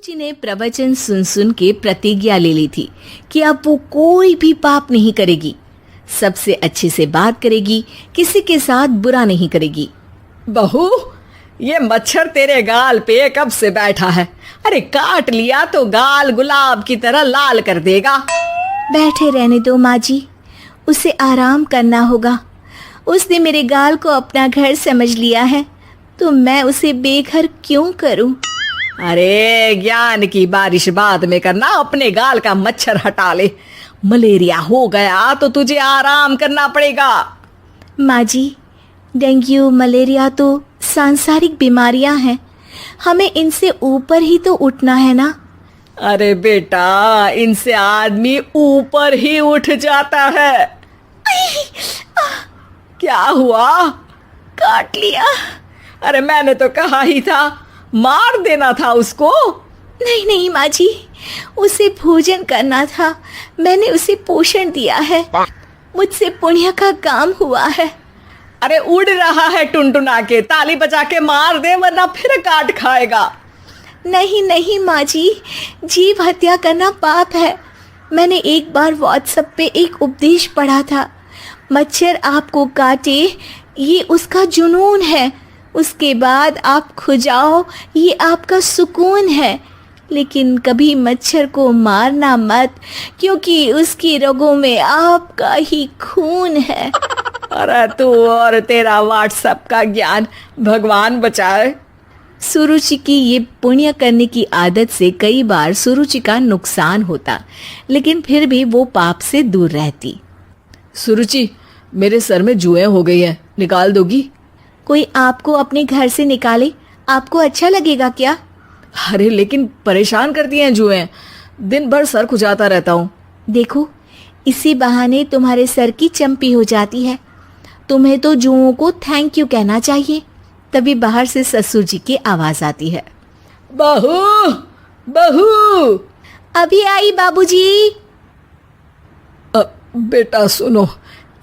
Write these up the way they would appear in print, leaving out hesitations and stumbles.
सुरुचि ने प्रवचन सुन सुन के प्रतिज्ञा ले ली थी कि अब वो कोई भी पाप नहीं करेगी, सबसे अच्छे से बात करेगी, किसी के साथ बुरा नहीं करेगी। बहू, ये मच्छर तेरे गाल पे कब से बैठा है? अरे काट लिया तो गाल गुलाब की तरह लाल कर देगा। बैठे रहने दो माँ जी, उसे आराम करना होगा। उसने मेरे गाल को अपना घर समझ लिया है, तो मैं उसे बेघर क्यों करूं? अरे ज्ञान की बारिश बाद में करना, अपने गाल का मच्छर हटा ले। मलेरिया हो गया तो तुझे आराम करना पड़ेगा। माँ जी, डेंगू मलेरिया तो सांसारिक बीमारियां हैं, हमें इनसे ऊपर ही तो उठना है ना। अरे बेटा, इनसे आदमी ऊपर ही उठ जाता है। क्या हुआ? काट लिया। अरे मैंने तो कहा ही था, मार देना था उसको। नहीं नहीं माँ जी, उसे भोजन करना था, मैंने उसे पोषण दिया है, मुझसे पुण्य का काम हुआ है। अरे उड़ रहा है टुनटुना के, ताली बजा के मार दे वरना फिर काट खाएगा। नहीं नहीं माँ जी, जीव हत्या करना पाप है। मैंने एक बार व्हाट्सएप पे एक उपदेश पढ़ा था, मच्छर आपको काटे ये उसका जुनून है, उसके बाद आप खुजाओ ये आपका सुकून है। लेकिन कभी मच्छर को मारना मत, क्योंकि उसकी रगों में आपका ही खून है। अरे तू और तेरा व्हाट्सएप का ज्ञान, भगवान बचाए। सुरुचि की ये पुण्य करने की आदत से कई बार सुरुचि का नुकसान होता, लेकिन फिर भी वो पाप से दूर रहती। सुरुचि, मेरे सर में जुएं हो गई है, निकाल दोगी? कोई आपको अपने घर से निकाले, आपको अच्छा लगेगा क्या? अरे लेकिन परेशान करती हैं जुएं, दिन भर सर खुजाता रहता हूँ। देखो, इसी बहाने तुम्हारे सर की चंपी हो जाती है। तुम्हें तो जुओं को थैंक यू कहना चाहिए। तभी बाहर से ससुर जी की आवाज आती है। बहू, बहू। अभी आई बाबूजी। बेटा सुनो,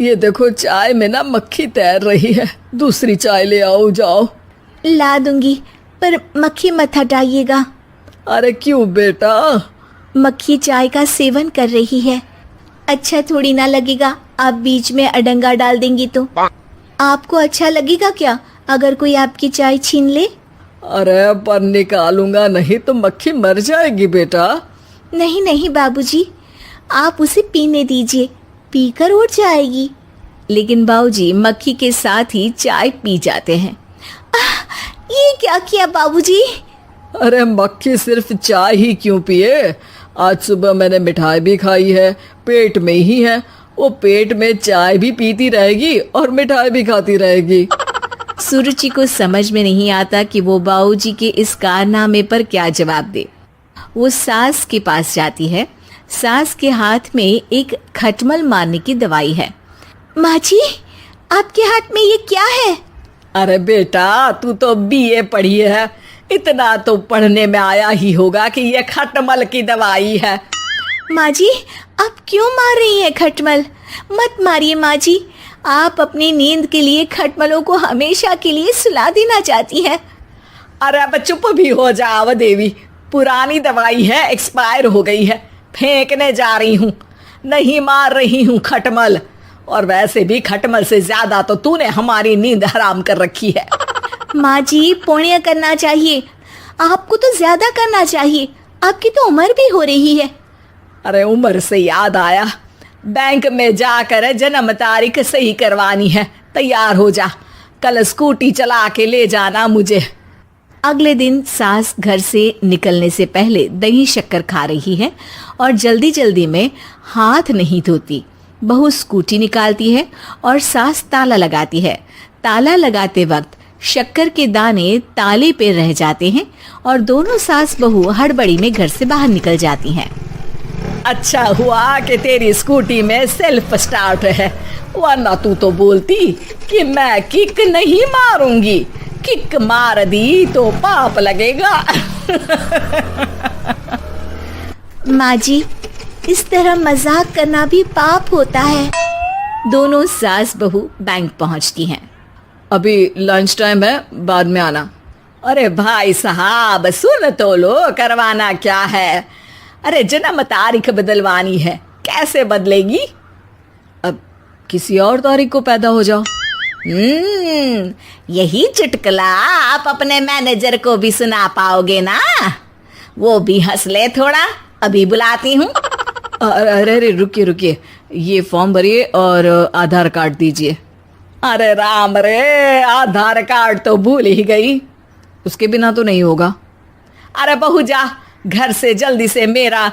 ये देखो चाय में ना मक्खी तैर रही है, दूसरी चाय ले आओ जाओ। ला दूंगी, पर मक्खी मत हटाइएगा। अरे क्यों बेटा? मक्खी चाय का सेवन कर रही है, अच्छा थोड़ी ना लगेगा आप बीच में अडंगा डाल देंगी तो। आपको अच्छा लगेगा क्या अगर कोई आपकी चाय छीन ले? अरे पर निकालूंगा नहीं तो मक्खी मर जाएगी बेटा। नहीं नहीं बाबूजी, आप उसे पीने दीजिए, पीकर उड़ जाएगी। लेकिन बाबूजी मक्खी के साथ ही चाय पी जाते हैं। ये क्या किया बाबूजी? अरे मक्खी सिर्फ चाय ही क्यों पिए, आज सुबह मैंने मिठाई भी खाई है, पेट में ही है, वो पेट में चाय भी पीती रहेगी और मिठाई भी खाती रहेगी। सुरुचि को समझ में नहीं आता कि वो बाबूजी के इस कारनामे पर क्या जवाब दे। वो सास के पास जाती है। सास के हाथ में एक खटमल मारने की दवाई है। माँ जी, आपके हाथ में ये क्या है? अरे बेटा, तू तो बीए पढ़ी है, इतना तो पढ़ने में आया ही होगा कि ये खटमल की दवाई है। माँ जी, आप क्यों मार रही हैं खटमल? मत मारिए माँ जी, आप अपनी नींद के लिए खटमलों को हमेशा के लिए सुला देना चाहती हैं। अरे अब चुप भी हो जाओ देवी, पुरानी दवाई है, एक्सपायर हो गई है, फेंकने जा रही हूँ, नहीं मार रही हूँ खटमल। और वैसे भी खटमल से ज्यादा तो तूने हमारी नींद हराम कर रखी है। माँ जी, पुण्य करना चाहिए, आपको तो ज्यादा करना चाहिए, आपकी तो उम्र भी हो रही है। अरे उम्र से याद आया, बैंक में जाकर जन्म तारीख सही करवानी है, तैयार हो जा, कल स्कूटी चला के ले जाना मुझे। अगले दिन सास घर से निकलने से पहले दही शक्कर खा रही है और जल्दी जल्दी में हाथ नहीं धोती। बहू स्कूटी निकालती है और सास ताला लगाती है। ताला लगाते वक्त शक्कर के दाने ताले पे रह जाते हैं और दोनों सास बहू हड़बड़ी में घर से बाहर निकल जाती हैं। अच्छा हुआ कि तेरी स्कूटी में सेल्फ स्टार्ट है, वरना तू तो बोलती कि मैं किक नहीं मारूंगी, किक मार दी तो पाप लगेगा। माँ जी, इस तरह मजाक करना भी पाप होता है। दोनों सास बहू बैंक पहुंचती हैं। अभी लंच टाइम है, बाद में आना। अरे भाई साहब सुन तो लो, करवाना क्या है? अरे जन्म तारीख बदलवानी है, कैसे बदलेगी? अब किसी और तारीख को पैदा हो जाओ। यही चुटकुला आप अपने मैनेजर को भी सुना पाओगे ना? वो भी हंस ले थोड़ा, अभी बुलाती हूँ। अरे अरे रुकिए रुकिए, ये फॉर्म भरिए और आधार कार्ड दीजिए। अरे राम रे, आधार कार्ड तो भूल ही गई, उसके बिना तो नहीं होगा। अरे बहू जा घर से जल्दी से मेरा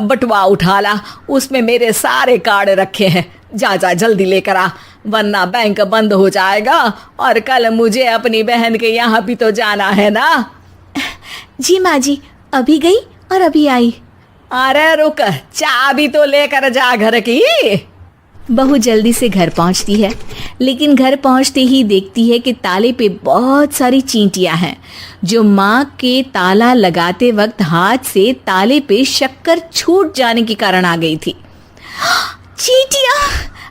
बटुआ उठा ला, उसमें मेरे सारे कार्ड रखे हैं। जा जा जल्दी लेकर आ, वरना बैंक बंद हो जाएगा और कल मुझे अपनी बहन के यहाँ भी तो जाना है ना। जी माँ जी, अभी गई और अभी आई। अरे रुक, चाबी तो लेकर जा घर की। बहू जल्दी से घर पहुंचती है, लेकिन घर पहुंचते ही देखती है कि ताले पे बहुत सारी चींटियां हैं, जो माँ के ताला लगाते वक्त हाथ से ताले पे शक्कर छूट जाने के कारण आ गई थी। चींटियां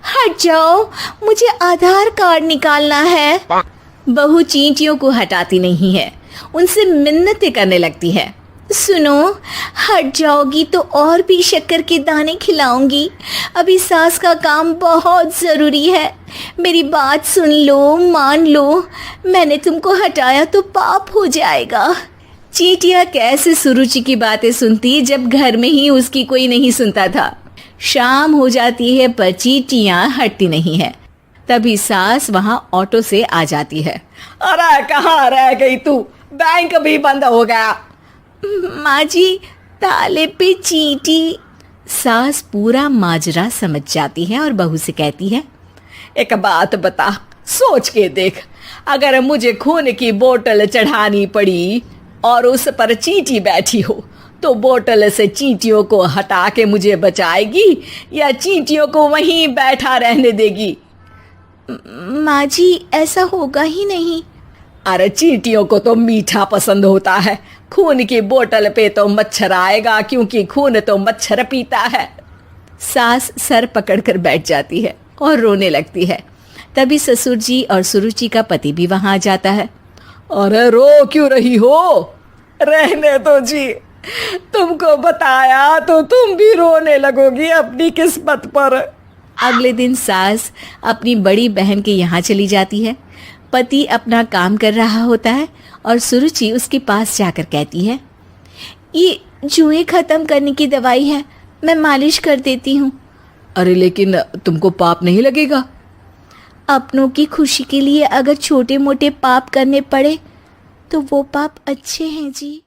हट जाओ, मुझे आधार कार्ड निकालना है। बहू चींटियों को हटाती नहीं है, उनसे मिन्नतें करने लगती है। सुनो, हट जाओगी तो और भी शक्कर के दाने खिलाऊंगी। अभी सास का काम बहुत ज़रूरी है, मेरी बात सुन लो, मान लो। मैंने तुमको हटाया तो पाप हो जाएगा। चींटियाँ कैसे सुरुचि की बातें सुनती जब घर में ही उसकी कोई नहीं सुनता था। शाम हो जाती है पर चींटियाँ हटती नहीं है। तभी सास वहाँ ऑटो से आ जाती है। अरे कहाँ रह गई तू? बैंक भी बंद हो गया। माँ जी, ताले पे चींटी। सास पूरा माजरा समझ जाती है और बहू से कहती है, एक बात बता, सोच के देख, अगर मुझे खून की बोतल चढ़ानी पड़ी और उस पर चींटी बैठी हो, तो बोतल से चींटियों को हटा के मुझे बचाएगी या चींटियों को वहीं बैठा रहने देगी? माँ जी, ऐसा होगा ही नहीं। अरे चींटियों को तो मीठा पसंद होता है, खून की बोतल पे तो मच्छर आएगा, क्योंकि खून तो मच्छर पीता है। सास सर पकड़कर बैठ जाती है और रोने लगती है। तभी ससुर जी और सुरुचि का पति भी वहां आ जाता है। अरे रो क्यों रही हो? रहने दो जी, तुमको बताया तो तुम भी रोने लगोगी अपनी किस्मत पर। अगले दिन सास अपनी बड़ी बहन के यहाँ चली जाती है। पति अपना काम कर रहा होता है और सुरुचि उसके पास जाकर कहती है, ये जुएं खत्म करने की दवाई है, मैं मालिश कर देती हूँ। अरे लेकिन तुमको पाप नहीं लगेगा? अपनों की खुशी के लिए अगर छोटे मोटे पाप करने पड़े तो वो पाप अच्छे हैं जी।